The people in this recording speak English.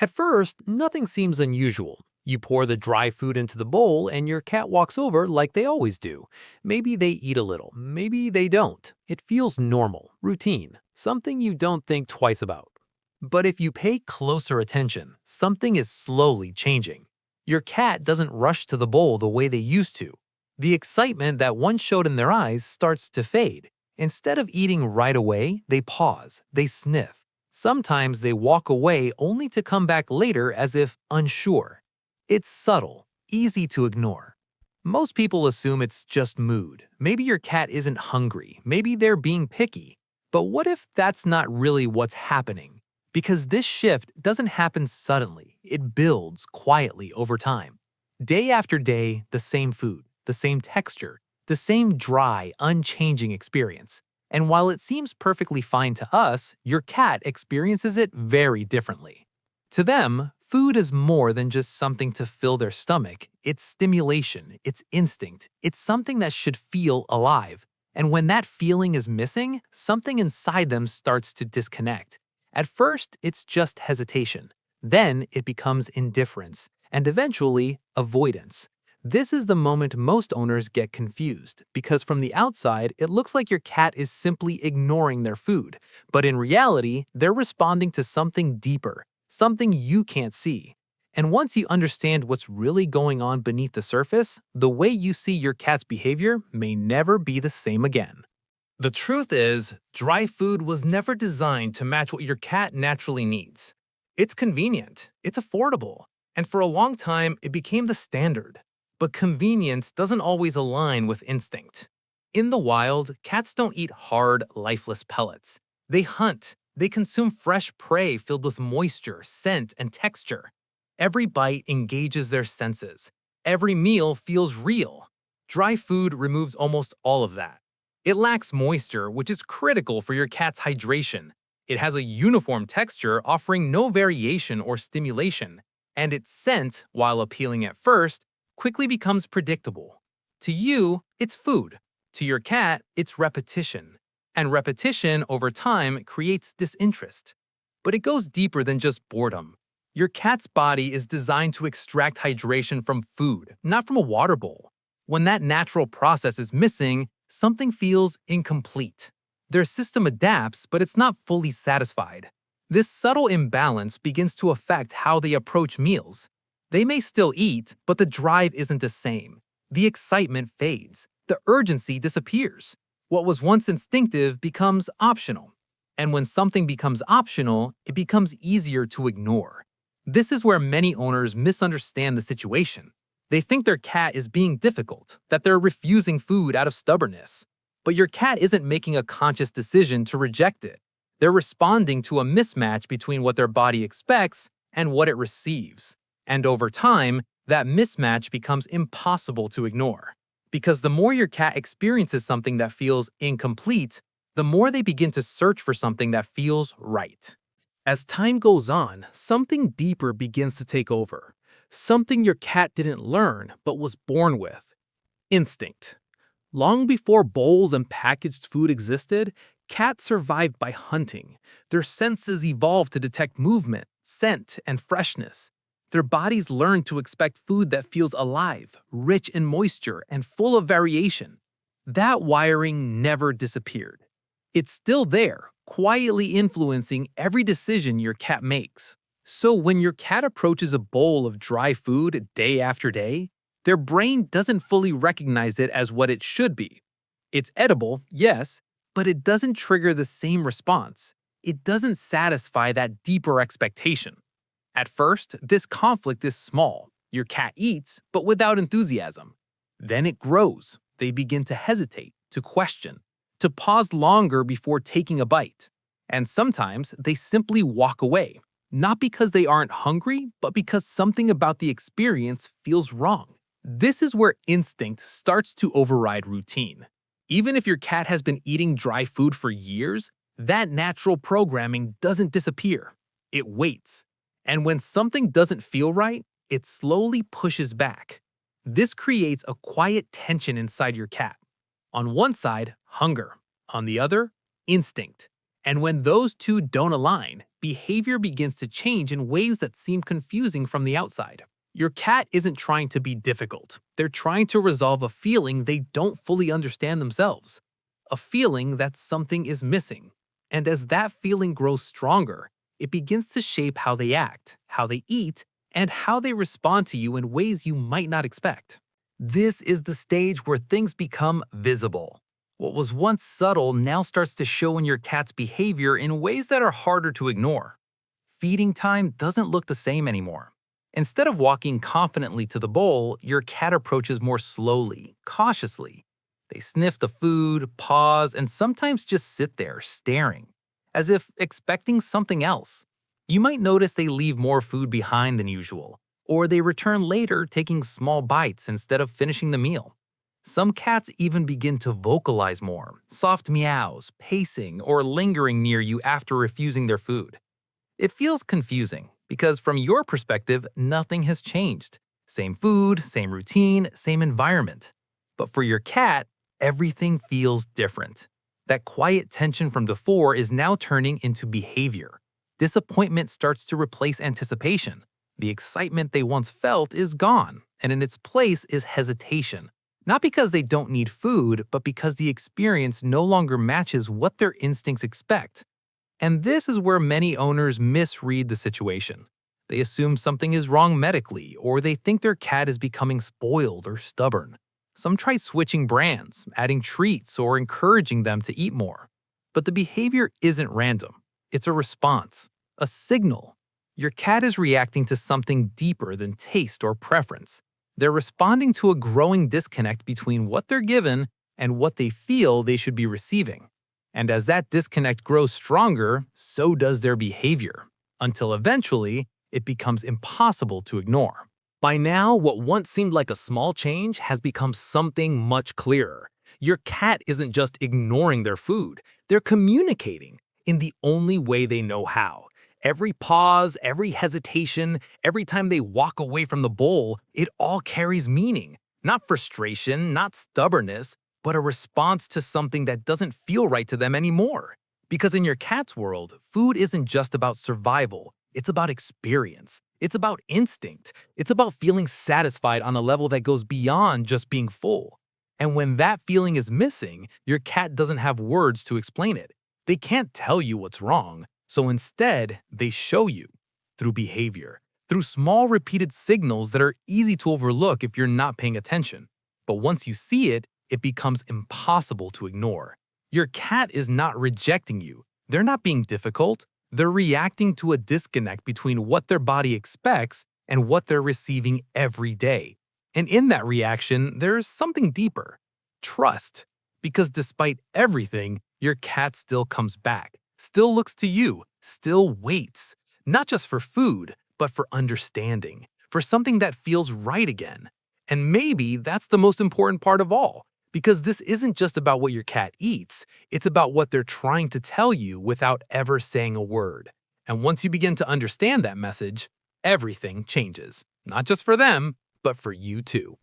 At first, nothing seems unusual. You pour the dry food into the bowl and your cat walks over like they always do. Maybe they eat a little, maybe they don't. It feels normal, routine, something you don't think twice about. But if you pay closer attention, something is slowly changing. Your cat doesn't rush to the bowl the way they used to. The excitement that once showed in their eyes starts to fade. Instead of eating right away, they pause, they sniff. Sometimes they walk away only to come back later as if unsure. It's subtle, easy to ignore. Most people assume it's just mood. Maybe your cat isn't hungry, maybe they're being picky. But what if that's not really what's happening? Because this shift doesn't happen suddenly, it builds quietly over time. Day after day, the same food, the same texture, the same dry, unchanging experience. And while it seems perfectly fine to us, your cat experiences it very differently. To them, food is more than just something to fill their stomach. It's stimulation, it's instinct, it's something that should feel alive. And when that feeling is missing, something inside them starts to disconnect. At first, it's just hesitation. Then it becomes indifference, and eventually, avoidance. This is the moment most owners get confused, because from the outside, it looks like your cat is simply ignoring their food. But in reality, they're responding to something deeper, something you can't see. And once you understand what's really going on beneath the surface, the way you see your cat's behavior may never be the same again. The truth is, dry food was never designed to match what your cat naturally needs. It's convenient, it's affordable, and for a long time it became the standard. But convenience doesn't always align with instinct. In the wild, cats don't eat hard, lifeless pellets. They hunt. They consume fresh prey filled with moisture, scent, and texture. Every bite engages their senses. Every meal feels real. Dry food removes almost all of that. It lacks moisture, which is critical for your cat's hydration. It has a uniform texture, offering no variation or stimulation. And its scent, while appealing at first, quickly becomes predictable. To you, it's food. To your cat, it's repetition. And repetition over time creates disinterest. But it goes deeper than just boredom. Your cat's body is designed to extract hydration from food, not from a water bowl. When that natural process is missing, something feels incomplete. Their system adapts, but it's not fully satisfied. This subtle imbalance begins to affect how they approach meals. They may still eat, but the drive isn't the same. The excitement fades. The urgency disappears. What was once instinctive becomes optional. And when something becomes optional, it becomes easier to ignore. This is where many owners misunderstand the situation. They think their cat is being difficult, that they're refusing food out of stubbornness. But your cat isn't making a conscious decision to reject it. They're responding to a mismatch between what their body expects and what it receives. And over time, that mismatch becomes impossible to ignore. Because the more your cat experiences something that feels incomplete, the more they begin to search for something that feels right. As time goes on, something deeper begins to take over. Something your cat didn't learn, but was born with. Instinct. Long before bowls and packaged food existed, cats survived by hunting. Their senses evolved to detect movement, scent, and freshness. Their bodies learned to expect food that feels alive, rich in moisture, and full of variation. That wiring never disappeared. It's still there, quietly influencing every decision your cat makes. So when your cat approaches a bowl of dry food day after day, their brain doesn't fully recognize it as what it should be. It's edible, yes, but it doesn't trigger the same response. It doesn't satisfy that deeper expectation. At first, this conflict is small. Your cat eats, but without enthusiasm. Then it grows. They begin to hesitate, to question, to pause longer before taking a bite. And sometimes they simply walk away, not because they aren't hungry, but because something about the experience feels wrong. This is where instinct starts to override routine. Even if your cat has been eating dry food for years, that natural programming doesn't disappear. It waits. And when something doesn't feel right, it slowly pushes back. This creates a quiet tension inside your cat. On one side, hunger. On the other, instinct. And when those two don't align, behavior begins to change in ways that seem confusing from the outside. Your cat isn't trying to be difficult. They're trying to resolve a feeling they don't fully understand themselves. A feeling that something is missing. And as that feeling grows stronger, it begins to shape how they act, how they eat, and how they respond to you in ways you might not expect. This is the stage where things become visible. What was once subtle now starts to show in your cat's behavior in ways that are harder to ignore. Feeding time doesn't look the same anymore. Instead of walking confidently to the bowl, your cat approaches more slowly, cautiously. They sniff the food, pause, and sometimes just sit there, staring, as if expecting something else. You might notice they leave more food behind than usual, or they return later taking small bites instead of finishing the meal. Some cats even begin to vocalize more, soft meows, pacing, or lingering near you after refusing their food. It feels confusing because from your perspective, nothing has changed. Same food, same routine, same environment. But for your cat, everything feels different. That quiet tension from before is now turning into behavior. Disappointment starts to replace anticipation. The excitement they once felt is gone, and in its place is hesitation. Not because they don't need food, but because the experience no longer matches what their instincts expect. And this is where many owners misread the situation. They assume something is wrong medically, or they think their cat is becoming spoiled or stubborn. Some try switching brands, adding treats, or encouraging them to eat more. But the behavior isn't random. It's a response, a signal. Your cat is reacting to something deeper than taste or preference. They're responding to a growing disconnect between what they're given and what they feel they should be receiving. And as that disconnect grows stronger, so does their behavior, until eventually it becomes impossible to ignore. By now, what once seemed like a small change has become something much clearer. Your cat isn't just ignoring their food, they're communicating in the only way they know how. Every pause, every hesitation, every time they walk away from the bowl, it all carries meaning. Not frustration, not stubbornness, but a response to something that doesn't feel right to them anymore. Because in your cat's world, food isn't just about survival, it's about experience. It's about instinct. It's about feeling satisfied on a level that goes beyond just being full. And when that feeling is missing, your cat doesn't have words to explain it. They can't tell you what's wrong, so instead, they show you through behavior, through small repeated signals that are easy to overlook if you're not paying attention. But once you see it, it becomes impossible to ignore. Your cat is not rejecting you. They're not being difficult. They're reacting to a disconnect between what their body expects and what they're receiving every day. And in that reaction, there's something deeper. Trust. Because despite everything, your cat still comes back, still looks to you, still waits. Not just for food, but for understanding, for something that feels right again. And maybe that's the most important part of all. Because this isn't just about what your cat eats, it's about what they're trying to tell you without ever saying a word. And once you begin to understand that message, everything changes. Not just for them, but for you too.